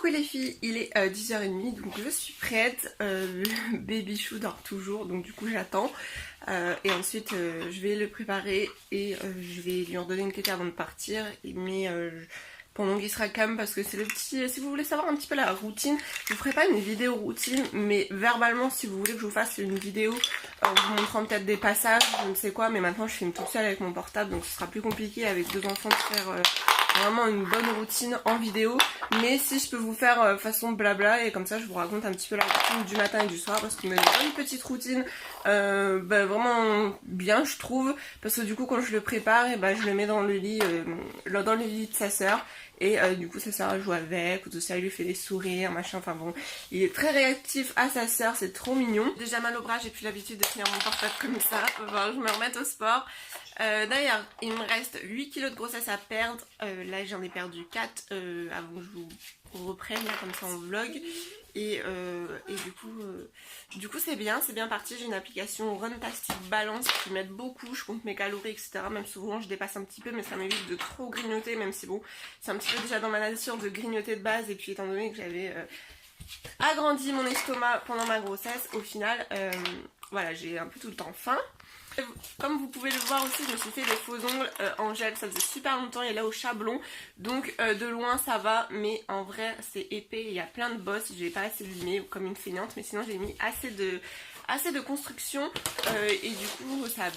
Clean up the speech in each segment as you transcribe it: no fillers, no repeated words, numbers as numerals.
Coucou les filles, il est 10h30 donc je suis prête, Baby Chou dort toujours donc du coup j'attends et ensuite je vais le préparer et je vais lui en donner une tétée avant de partir mais pendant qu'il sera calme parce que c'est le petit, si vous voulez savoir un petit peu la routine, je vous ferai pas une vidéo routine mais verbalement si vous voulez que je vous fasse une vidéo en vous montrant peut-être des passages, je ne sais quoi, mais maintenant je filme toute seule avec mon portable donc ce sera plus compliqué avec deux enfants de faire vraiment une bonne routine en vidéo, mais si je peux vous faire façon blabla et comme ça je vous raconte un petit peu la routine du matin et du soir parce qu'il me donne une petite routine vraiment bien je trouve, parce que du coup quand je le prépare et je le mets dans le lit de sa sœur et du coup sa sœur joue avec ou tout ça, il lui fait des sourires machin, enfin bon il est très réactif à sa sœur, c'est trop mignon. Déjà mal au bras, j'ai plus l'habitude de tenir mon portable comme ça, enfin, je me remets au sport. D'ailleurs il me reste 8 kilos de grossesse à perdre, là j'en ai perdu 4 avant que je vous reprenne là comme ça en vlog et du coup c'est bien parti. J'ai une application Runtastic Balance qui m'aide beaucoup, je compte mes calories etc, même souvent je dépasse un petit peu mais ça m'évite de trop grignoter, même si bon c'est un petit peu déjà dans ma nature de grignoter de base, et puis étant donné que j'avais agrandi mon estomac pendant ma grossesse, au final voilà j'ai un peu tout le temps faim. Comme vous pouvez le voir aussi, je me suis fait des faux ongles en gel, ça faisait super longtemps, il est là au chablon, donc de loin ça va, mais en vrai c'est épais, il y a plein de bosses, j'ai pas assez limé comme une feignante, mais sinon j'ai mis assez de construction et du coup ça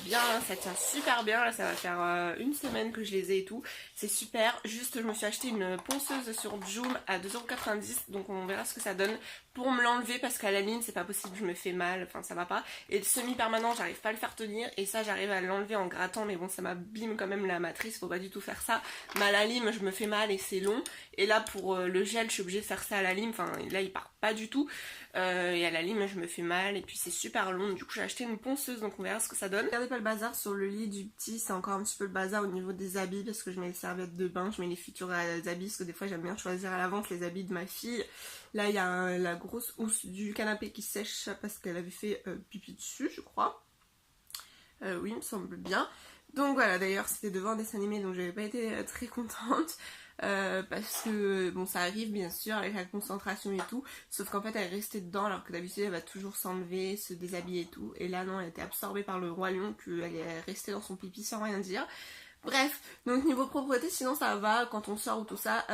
tient super bien, là ça va faire une semaine que je les ai et tout, c'est super. Juste je me suis acheté une ponceuse sur Joom à 2,90 €, donc on verra ce que ça donne pour me l'enlever parce qu'à la ligne c'est pas possible, je me fais mal, enfin ça va pas, et le semi-permanent j'arrive pas à le faire tenir et ça j'arrive à l'enlever en grattant, mais bon ça m'abîme quand même la matrice, faut pas du tout faire ça. Mais à la lime je me fais mal et c'est long, et là pour le gel je suis obligée de faire ça à la lime, enfin là il part pas du tout et à la lime je me fais mal et puis c'est super long, du coup j'ai acheté une ponceuse donc on verra ce que ça donne. Regardez pas le bazar sur le lit du petit, c'est encore un petit peu le bazar au niveau des habits parce que je mets les serviettes de bain, je mets les futurs habits parce que des fois j'aime bien choisir à l'avance les habits de ma fille. Là il y a la grosse housse du canapé qui sèche parce qu'elle avait fait pipi dessus je crois. Oui il me semble bien. Donc voilà, d'ailleurs c'était devant un dessin animé donc j'avais pas été très contente parce que bon ça arrive bien sûr avec la concentration et tout, sauf qu'en fait elle est restée dedans alors que d'habitude elle va toujours s'enlever, se déshabiller et tout, et là non elle était absorbée par le roi lion, qu'elle est restée dans son pipi sans rien dire. Bref, donc niveau propreté sinon ça va quand on sort ou tout ça,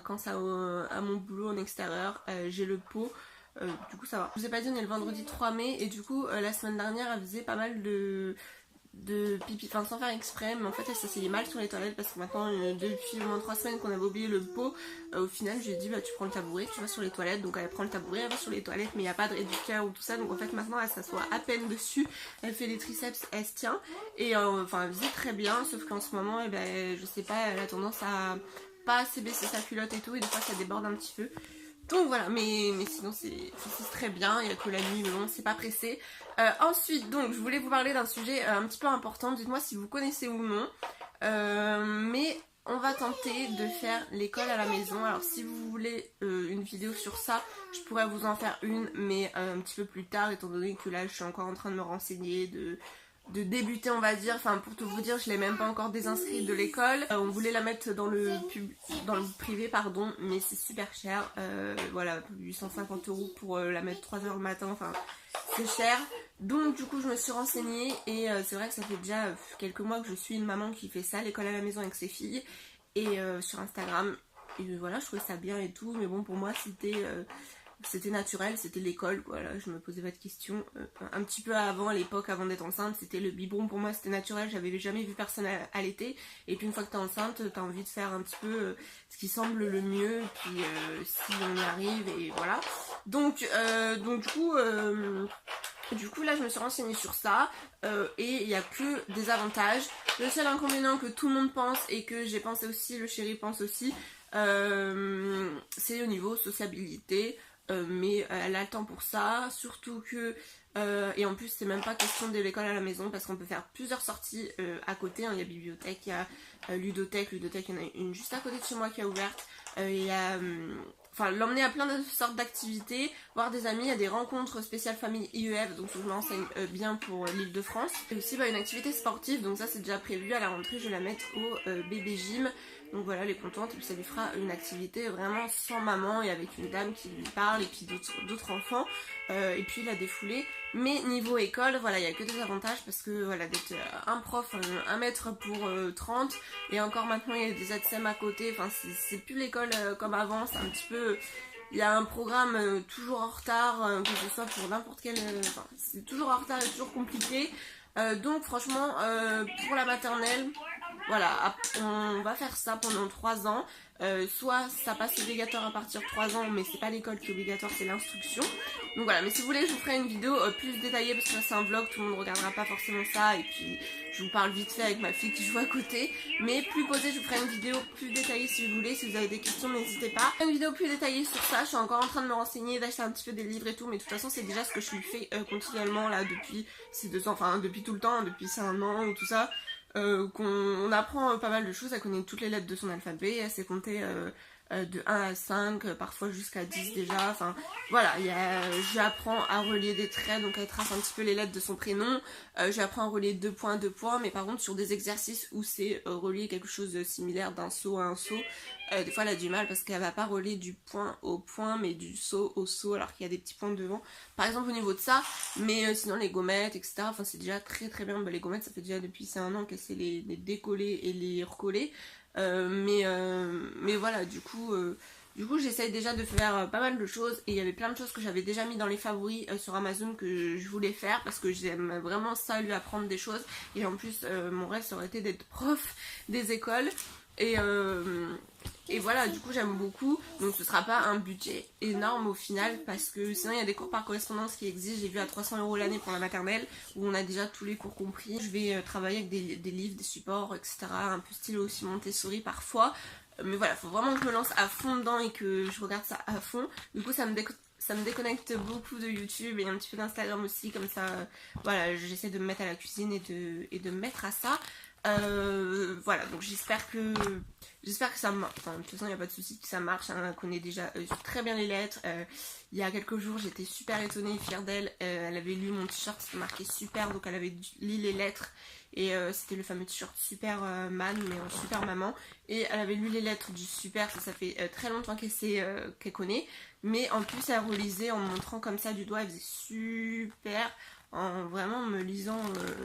quand ça à mon boulot en extérieur j'ai le pot. Du coup ça va. Je vous ai pas dit on est le vendredi 3 mai et du coup la semaine dernière elle faisait pas mal de pipi, enfin sans faire exprès, mais en fait elle s'asseyait mal sur les toilettes parce que maintenant depuis au moins 3 semaines qu'on avait oublié le pot, au final je lui ai dit tu prends le tabouret, tu vas sur les toilettes, donc elle prend le tabouret, elle va sur les toilettes, mais il n'y a pas de réducteur ou tout ça, donc en fait maintenant elle s'assoit à peine dessus, elle fait les triceps, elle se tient et enfin elle faisait très bien, sauf qu'en ce moment je sais pas, elle a tendance à pas assez baisser sa culotte et tout, et des fois ça déborde un petit peu. Donc voilà, mais sinon c'est très bien, il n'y a que la nuit, mais bon, c'est pas pressé. Ensuite, donc, je voulais vous parler d'un sujet un petit peu important, dites-moi si vous connaissez ou non. Mais on va tenter de faire l'école à la maison. Alors si vous voulez une vidéo sur ça, je pourrais vous en faire une, mais un petit peu plus tard, étant donné que là je suis encore en train de me renseigner, de débuter on va dire, enfin pour tout vous dire je l'ai même pas encore désinscrite de l'école, on voulait la mettre dans le privé pardon, mais c'est super cher, voilà 850 € pour la mettre 3 h le matin, enfin c'est cher, donc du coup je me suis renseignée et c'est vrai que ça fait déjà quelques mois que je suis une maman qui fait ça, l'école à la maison avec ses filles, et sur Instagram, et voilà je trouvais ça bien et tout, mais bon pour moi c'était naturel, c'était l'école, voilà, je me posais pas de questions. Un petit peu avant, à l'époque, avant d'être enceinte, c'était le biberon, pour moi c'était naturel, j'avais jamais vu personne allaiter, et puis une fois que t'es enceinte, t'as envie de faire un petit peu ce qui semble le mieux, et puis si on y arrive, et voilà. Donc du coup là je me suis renseignée sur ça, et il n'y a que des avantages. Le seul inconvénient que tout le monde pense, et que j'ai pensé aussi, le chéri pense aussi, c'est au niveau sociabilité. Mais elle a le temps pour ça, surtout que et en plus c'est même pas question de l'école à la maison parce qu'on peut faire plusieurs sorties à côté, hein. Il y a bibliothèque, il y a ludothèque, il y en a une juste à côté de chez moi qui est ouverte, il y a enfin l'emmener à plein de sortes d'activités, voir des amis, il y a des rencontres spéciales famille IEF, donc je me renseigne bien pour l'Île-de-France, et aussi une activité sportive, donc ça c'est déjà prévu, à la rentrée je vais la mettre au bébé gym Donc voilà, elle est contente et puis ça lui fera une activité vraiment sans maman et avec une dame qui lui parle et puis d'autres enfants. Et puis la défoulée. Mais niveau école, voilà, il n'y a que des avantages parce que voilà, d'être un prof, un maître pour 30 et encore maintenant il y a des ATSEM à côté, enfin c'est plus l'école comme avant, c'est un petit peu... Il y a un programme toujours en retard, que ce soit pour n'importe quel... Enfin, c'est toujours en retard et toujours compliqué. Donc franchement, pour la maternelle, voilà, on va faire ça pendant 3 ans. Soit ça passe obligatoire à partir de 3 ans, mais c'est pas l'école qui est obligatoire, c'est l'instruction. Donc voilà, mais si vous voulez, je vous ferai une vidéo plus détaillée parce que là c'est un vlog, tout le monde regardera pas forcément ça. Et puis je vous parle vite fait avec ma fille qui joue à côté. Mais plus posée, je vous ferai une vidéo plus détaillée si vous voulez. Si vous avez des questions, n'hésitez pas. Une vidéo plus détaillée sur ça, je suis encore en train de me renseigner, d'acheter un petit peu des livres et tout. Mais de toute façon, c'est déjà ce que je fais continuellement là depuis ces 2 ans, enfin depuis tout le temps, depuis c'est un an ou tout ça. Qu'on apprend pas mal de choses, elle connaît toutes les lettres de son alphabet, elle sait compter de 1 à 5, parfois jusqu'à 10 déjà, enfin voilà, j'apprends à relier des traits, donc elle trace un petit peu les lettres de son prénom, j'apprends à relier 2 points, mais par contre sur des exercices où c'est relier quelque chose de similaire d'un saut à un saut, des fois elle a du mal parce qu'elle va pas relier du point au point mais du saut au saut alors qu'il y a des petits points devant, par exemple au niveau de ça, mais sinon les gommettes etc, enfin c'est déjà très très bien, les gommettes ça fait déjà depuis c'est un an qu'elle sait les décoller et les recoller, mais voilà du coup j'essaye déjà de faire pas mal de choses et il y avait plein de choses que j'avais déjà mis dans les favoris sur Amazon que je voulais faire parce que j'aime vraiment ça, lui apprendre des choses et en plus mon rêve ça aurait été d'être prof des écoles et voilà, du coup j'aime beaucoup, donc ce sera pas un budget énorme au final parce que sinon il y a des cours par correspondance qui existent, j'ai vu à 300 € l'année pour la maternelle où on a déjà tous les cours compris. Je vais travailler avec des livres, des supports, etc. Un peu style aussi Montessori parfois, mais voilà, faut vraiment que je me lance à fond dedans et que je regarde ça à fond. Du coup ça me déconnecte beaucoup de YouTube et un petit peu d'Instagram aussi, comme ça voilà, j'essaie de me mettre à la cuisine et de me mettre à ça. Voilà, donc j'espère que ça marche. Enfin, de toute façon il n'y a pas de souci que ça marche, hein. Elle connaît déjà très bien les lettres. Il y a quelques jours j'étais super étonnée et fière d'elle, elle avait lu mon t-shirt, c'était marqué super, donc elle avait lu les lettres et c'était le fameux t-shirt super man mais super maman, et elle avait lu les lettres du super, ça fait très longtemps qu'elle connaît, mais en plus elle relisait en me montrant comme ça du doigt, elle faisait super en vraiment me lisant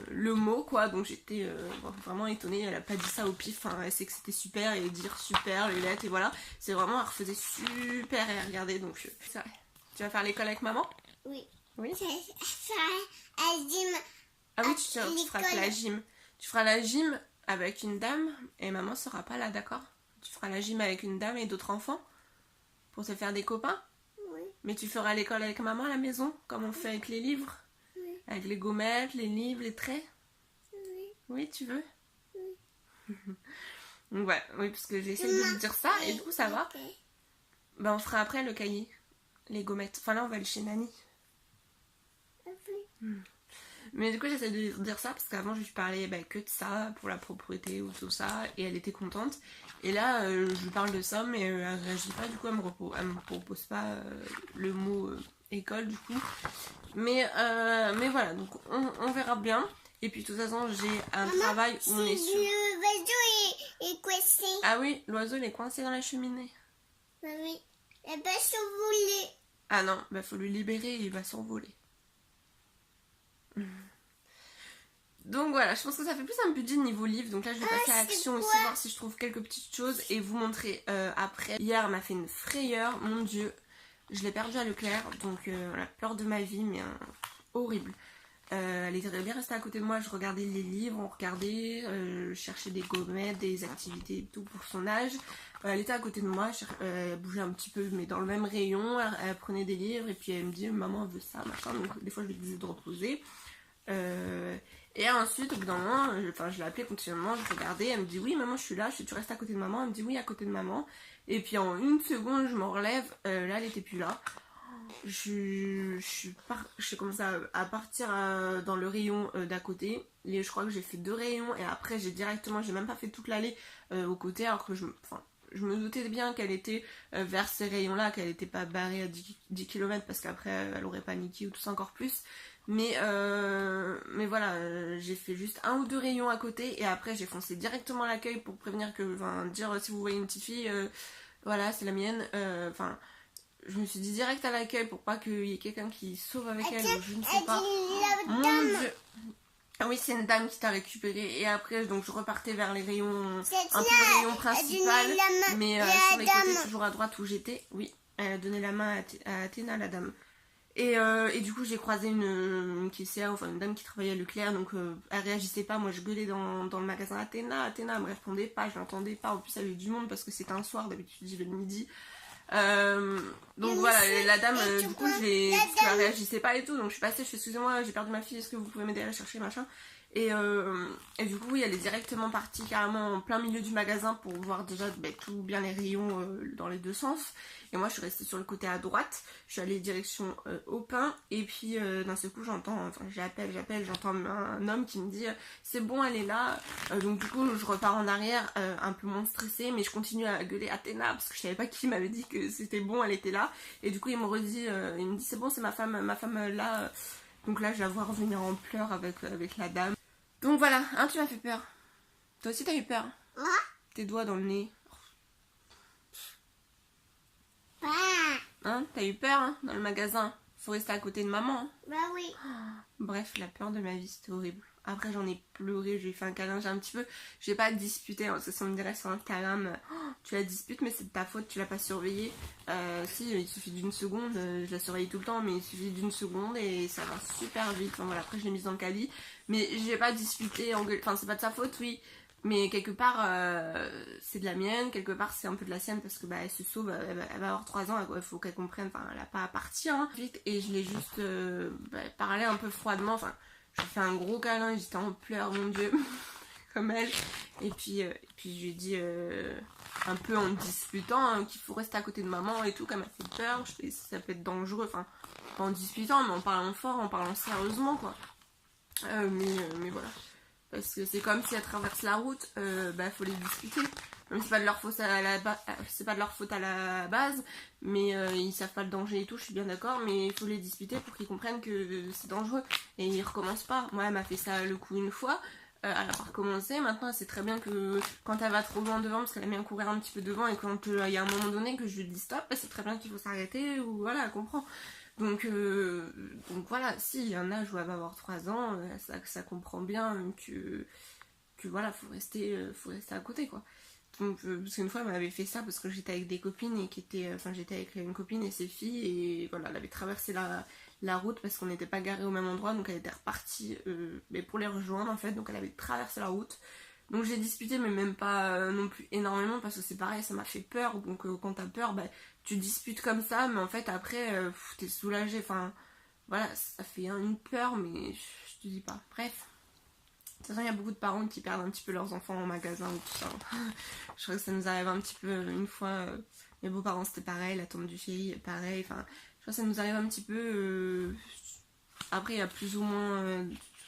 le mot quoi, donc j'étais vraiment étonnée, elle a pas dit ça au pif, hein. Elle sait que c'était super et dire super les lettres et voilà, c'est vraiment, elle refaisait super et elle regardait, donc ça. Tu vas faire l'école avec maman? Oui. Oui. À gym. Ah oui, tu feras la gym. Tu feras la gym avec une dame et maman sera pas là, d'accord? Tu feras la gym avec une dame et d'autres enfants pour te faire des copains? Oui. Mais tu feras l'école avec maman à la maison, comme on fait avec les livres? Oui. Avec les gommettes, les livres, les traits? Oui. Oui, tu veux? Oui. Donc ouais, oui, parce que j'ai essayé de lui dire ça et du coup ça va. Okay. Bah on fera après le cahier, les gommettes. Enfin là on va aller chez Nani. Oui. Mais du coup j'essaie de lui dire ça parce qu'avant je lui parlais que de ça pour la propriété ou tout ça et elle était contente. Et là je lui parle de ça mais elle réagit pas, du coup elle me propose pas le mot école du coup. Mais voilà, donc on verra bien. Et puis de toute façon j'ai un travail où on est sûr. L'oiseau est coincé. Ah oui, l'oiseau il est coincé dans la cheminée. Oui. Il va s'envoler. Ah non, bah faut lui libérer et il va s'envoler. Donc voilà, je pense que ça fait plus un budget niveau livre. Donc là je vais passer à l'action aussi, voir si je trouve quelques petites choses et vous montrer après. Hier elle m'a fait une frayeur, mon dieu. Je l'ai perdue à Leclerc, donc la peur de ma vie, mais horrible. Elle était bien restée à côté de moi, je regardais les livres, on regardait, je cherchais des gommettes, des activités et tout pour son âge. Elle était à côté de moi, elle bougeait un petit peu mais dans le même rayon, elle prenait des livres et puis elle me dit maman veut ça, machin, donc des fois je lui disais de reposer. Et ensuite au bout d'un moment, je l'ai appelée continuellement, je regardais, elle me dit oui maman je suis là, tu restes à côté de maman, elle me dit oui à côté de maman. Et puis en une seconde je me relève, là elle était plus là. Je commence à partir dans le rayon d'à côté. Et je crois que j'ai fait 2 rayons et après j'ai même pas fait toute l'allée au côté alors que je me doutais bien qu'elle était vers ces rayons là, qu'elle était pas barrée à 10 km parce qu'après elle aurait paniqué ou tout ça encore plus. Mais voilà, j'ai fait juste 1 ou 2 rayons à côté et après j'ai foncé directement à l'accueil pour prévenir que, enfin, dire si vous voyez une petite fille, voilà, c'est la mienne. Enfin, je me suis dit direct à l'accueil pour pas qu'il y ait quelqu'un qui sauve avec elle ou je ne sais pas. Mon Dieu. Ah oui, c'est une dame qui t'a récupéré et après donc je repartais vers les rayons, un peu le rayon principal, mais sur les côtés toujours à droite où j'étais. Oui, elle a donné la main à Athéna, la dame. Et du coup j'ai croisé une caissière, enfin une dame qui travaillait à Leclerc, donc elle réagissait pas, moi je gueulais dans le magasin Athéna, elle me répondait pas, je l'entendais pas, en plus il y avait du monde parce que c'était un soir, d'habitude j'y vais le midi. Donc voilà, la dame, du coup, parce qu'elle réagissait pas et tout, donc je suis passée, je fais excusez-moi, j'ai perdu ma fille, est-ce que vous pouvez m'aider à la chercher, machin. Et du coup, oui, elle est directement partie carrément en plein milieu du magasin pour voir déjà tout bien les rayons dans les deux sens. Et moi, je suis restée sur le côté à droite, je suis allée direction au pain, et puis d'un seul coup, j'entends, enfin j'entends un homme qui me dit c'est bon, elle est là. Donc du coup, je repars en arrière, un peu moins stressée, mais je continue à gueuler Athéna parce que je savais pas qui m'avait dit que c'était bon, elle était là. Et du coup, il me redit, il me dit c'est bon, c'est ma femme là. Donc là, je la vois revenir en pleurs avec la dame. Donc voilà, hein, tu m'as fait peur. Toi aussi, t'as eu peur. Tes doigts dans le nez. Hein, t'as eu peur hein, dans le magasin. Faut rester à côté de maman. Hein. Bah oui. Bref, la peur de ma vie, c'était horrible. Après, j'en ai pleuré, j'ai fait un câlin, j'ai un petit peu... J'ai pas disputé, hein, parce que si on me dirait sur un câlin, tu la disputes, mais c'est de ta faute, tu l'as pas surveillée. Si, il suffit d'une seconde, je la surveille tout le temps, mais il suffit d'une seconde et ça va super vite. Enfin voilà, après je l'ai mise dans le caddie, mais j'ai pas disputé, enfin c'est pas de sa faute, oui. Mais quelque part, c'est de la mienne, quelque part c'est un peu de la sienne parce que elle se sauve, elle va avoir 3 ans, il faut qu'elle comprenne, enfin elle a pas à partir hein, vite. Et je l'ai juste parlé un peu froidement, enfin je lui ai fait un gros câlin, j'étais en pleurs, mon dieu, comme elle. Et puis je lui ai dit un peu en disputant hein, qu'il faut rester à côté de maman et tout, comme elle fait peur, ça peut être dangereux, enfin pas en disputant mais en parlant fort, en parlant sérieusement quoi. Mais voilà. Parce que c'est comme si elles traversent la route, faut les discuter. Même si c'est pas de leur faute c'est pas de leur faute à la base, mais ils savent pas le danger et tout, je suis bien d'accord, mais il faut les disputer pour qu'ils comprennent que c'est dangereux. Et ils recommencent pas. Moi elle m'a fait ça le coup une fois, elle a pas recommencé, maintenant elle sait très bien que quand elle va trop loin devant, parce qu'elle aime bien courir un petit peu devant, et quand il y a un moment donné que je lui dis stop, c'est très bien qu'il faut s'arrêter, ou voilà, elle comprend. Donc voilà, si il y en a où elle va avoir 3 ans, ça comprend bien que voilà, faut rester à côté quoi. Donc parce qu'une fois elle m'avait fait ça parce que j'étais avec des copines et j'étais avec une copine et ses filles et voilà, elle avait traversé la route parce qu'on n'était pas garés au même endroit, donc elle était repartie mais pour les rejoindre en fait, donc elle avait traversé la route. Donc j'ai disputé mais même pas non plus énormément parce que c'est pareil, ça m'a fait peur. Donc quand t'as peur, tu disputes comme ça, mais en fait après t'es soulagée. Enfin voilà, ça fait une peur, mais je te dis pas. Bref. De toute façon, il y a beaucoup de parents qui perdent un petit peu leurs enfants en magasin ou tout ça. Je crois que ça nous arrive un petit peu une fois. Mes beaux-parents c'était pareil, la tante du chéri pareil. Enfin, je crois que ça nous arrive un petit peu. Après, il y a plus ou moins.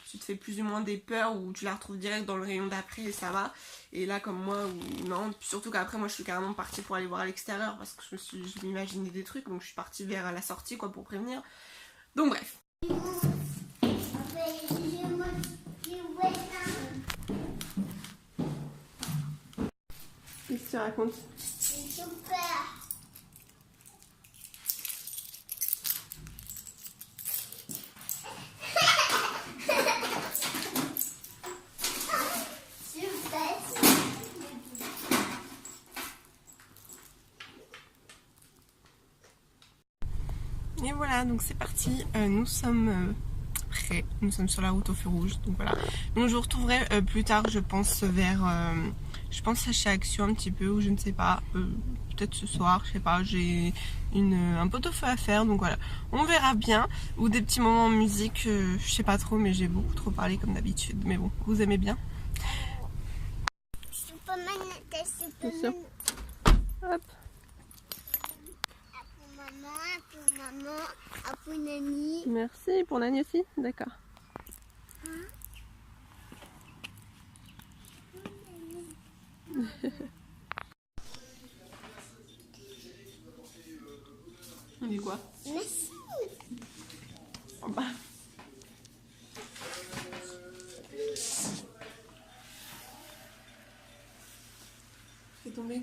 Tu te fais plus ou moins des peurs où tu la retrouves direct dans le rayon d'après et ça va. Et là, comme moi, non. Surtout qu'après, moi, je suis carrément partie pour aller voir à l'extérieur parce que je m'imaginais des trucs. Donc, je suis partie vers la sortie, quoi, pour prévenir. Donc, bref. Qu'est-ce que tu racontes? C'est super. Et voilà, donc c'est parti, nous sommes prêts, nous sommes sur la route au feu rouge, donc voilà. Donc je vous retrouverai plus tard, je pense chez Action un petit peu, ou je ne sais pas, peut-être ce soir, je sais pas, j'ai un pot-au-feu à faire, donc voilà. On verra bien, ou des petits moments en musique, je sais pas trop, mais j'ai beaucoup trop parlé comme d'habitude, mais bon, vous aimez bien? Superman, Bien sûr. Hop. Maman, pour Nani. Merci, pour Nani aussi? D'accord. On dit quoi? Merci. Oh bah. tomber.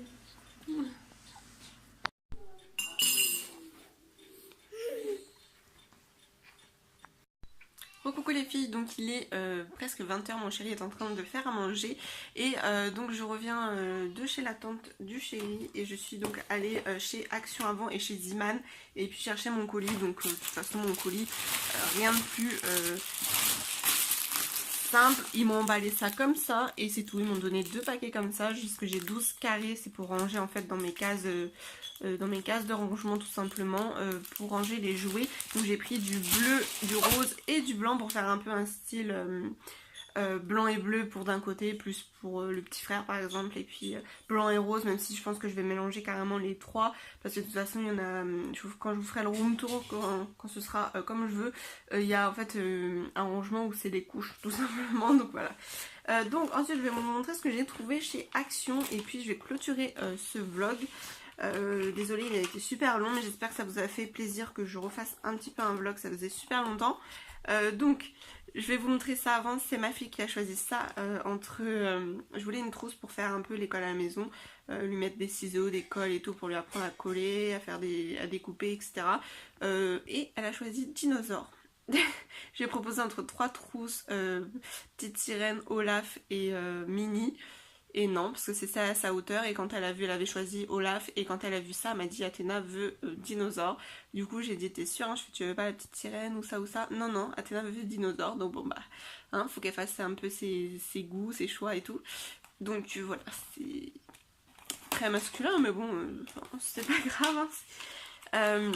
Coucou les filles, donc il est presque 20h, mon chéri est en train de faire à manger et donc je reviens de chez la tante du chéri et je suis donc allée chez Action avant et chez Ziman et puis chercher mon colis. Donc de toute façon mon colis, rien de plus simple, ils m'ont emballé ça comme ça et c'est tout. Ils m'ont donné 2 paquets comme ça, juste que j'ai 12 carrés, c'est pour ranger en fait dans mes cases de rangement tout simplement, pour ranger les jouets. Donc j'ai pris du bleu, du rose et du blanc pour faire un peu un style blanc et bleu pour d'un côté, plus pour le petit frère par exemple, et puis blanc et rose, même si je pense que je vais mélanger carrément les 3 parce que de toute façon il y en a, quand je vous ferai le room tour, quand ce sera comme je veux, il y a en fait un rangement où c'est des couches tout simplement, donc voilà. Donc ensuite je vais vous montrer ce que j'ai trouvé chez Action et puis je vais clôturer ce vlog. Désolée, il a été super long, mais j'espère que ça vous a fait plaisir que je refasse un petit peu un vlog, ça faisait super longtemps. Donc je vais vous montrer ça avant. C'est ma fille qui a choisi ça je voulais une trousse pour faire un peu l'école à la maison, lui mettre des ciseaux, des colles et tout pour lui apprendre à coller, à découper, etc. Et elle a choisi dinosaure. J'ai proposé entre 3 trousses, petite sirène, Olaf et Mini. Et non, parce que c'est ça à sa hauteur. Et quand elle a vu, elle avait choisi Olaf. Et quand elle a vu ça, elle m'a dit Athéna veut dinosaure. Du coup, j'ai dit t'es sûre, hein? Je fais tu veux pas la petite sirène ou ça ou ça? Non, non, Athéna veut dinosaure. Donc bon, bah, hein, faut qu'elle fasse un peu ses goûts, ses choix et tout. Donc voilà, c'est très masculin, mais bon, c'est pas grave. Hein.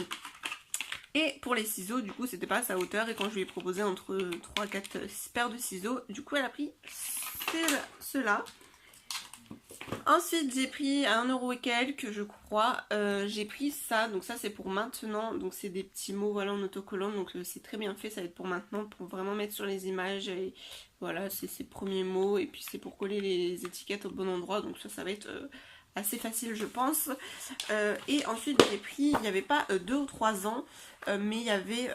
Et pour les ciseaux, du coup, c'était pas à sa hauteur. Et quand je lui ai proposé entre 3-4 paires de ciseaux, du coup, elle a pris ceux-là. Ensuite j'ai pris à 1€ et quelques je crois, j'ai pris ça, donc ça c'est pour maintenant, donc c'est des petits mots voilà en autocollant, donc c'est très bien fait, ça va être pour maintenant, pour vraiment mettre sur les images, et voilà c'est ses premiers mots, et puis c'est pour coller les étiquettes au bon endroit, donc ça va être assez facile je pense. Et ensuite j'ai pris, il n'y avait pas 2 ou 3 ans, mais il y avait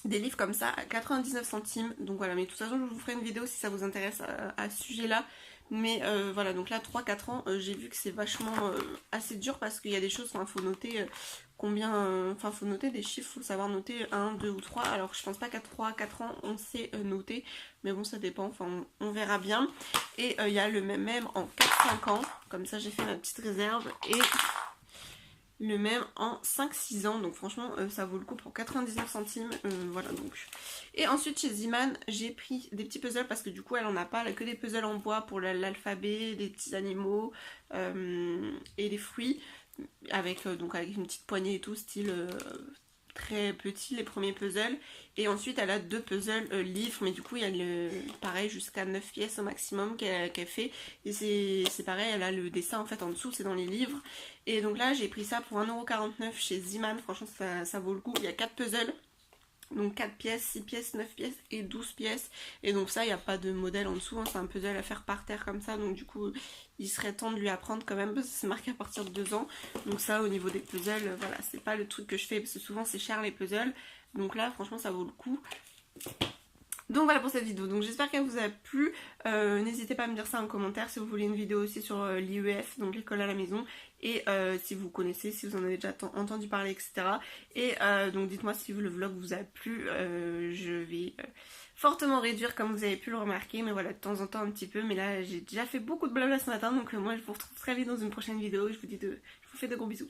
des livres comme ça à 99 centimes, donc voilà, mais de toute façon je vous ferai une vidéo si ça vous intéresse à ce sujet là. Mais voilà, donc là 3-4 ans, j'ai vu que c'est vachement assez dur parce qu'il y a des choses, faut noter combien, faut noter des chiffres, faut savoir noter 1, 2 ou 3. Alors je pense pas qu'à 3-4 ans on sait noter, mais bon ça dépend, enfin on verra bien. Et il y a le même en 4-5 ans, comme ça j'ai fait ma petite réserve, et le même en 5-6 ans, donc franchement ça vaut le coup pour 99 centimes, voilà donc. Et ensuite chez Ziman j'ai pris des petits puzzles parce que du coup elle en a pas, elle a que des puzzles en bois pour l'alphabet, des petits animaux et des fruits, avec avec une petite poignée et tout, style très petit les premiers puzzles. Et ensuite elle a 2 puzzles livres, mais du coup il y a pareil jusqu'à 9 pièces au maximum qu'elle fait, et c'est pareil, elle a le dessin en fait en dessous, c'est dans les livres. Et donc là j'ai pris ça pour 1,49€ chez Ziman, franchement ça vaut le coup. Il y a 4 puzzles, donc 4 pièces, 6 pièces, 9 pièces et 12 pièces. Et donc ça il n'y a pas de modèle en dessous, hein, c'est un puzzle à faire par terre comme ça, donc du coup il serait temps de lui apprendre quand même, parce que c'est marqué à partir de 2 ans. Donc ça au niveau des puzzles, voilà, c'est pas le truc que je fais, parce que souvent c'est cher les puzzles. Donc là franchement ça vaut le coup. Donc voilà pour cette vidéo, donc j'espère qu'elle vous a plu, n'hésitez pas à me dire ça en commentaire si vous voulez une vidéo aussi sur l'IEF, donc l'école à la maison, et si vous connaissez, si vous en avez déjà entendu parler, etc. Et donc dites-moi si le vlog vous a plu, je vais fortement réduire comme vous avez pu le remarquer, mais voilà, de temps en temps un petit peu, mais là j'ai déjà fait beaucoup de blabla ce matin, donc moi je vous retrouve très vite dans une prochaine vidéo, je vous fais de gros bisous.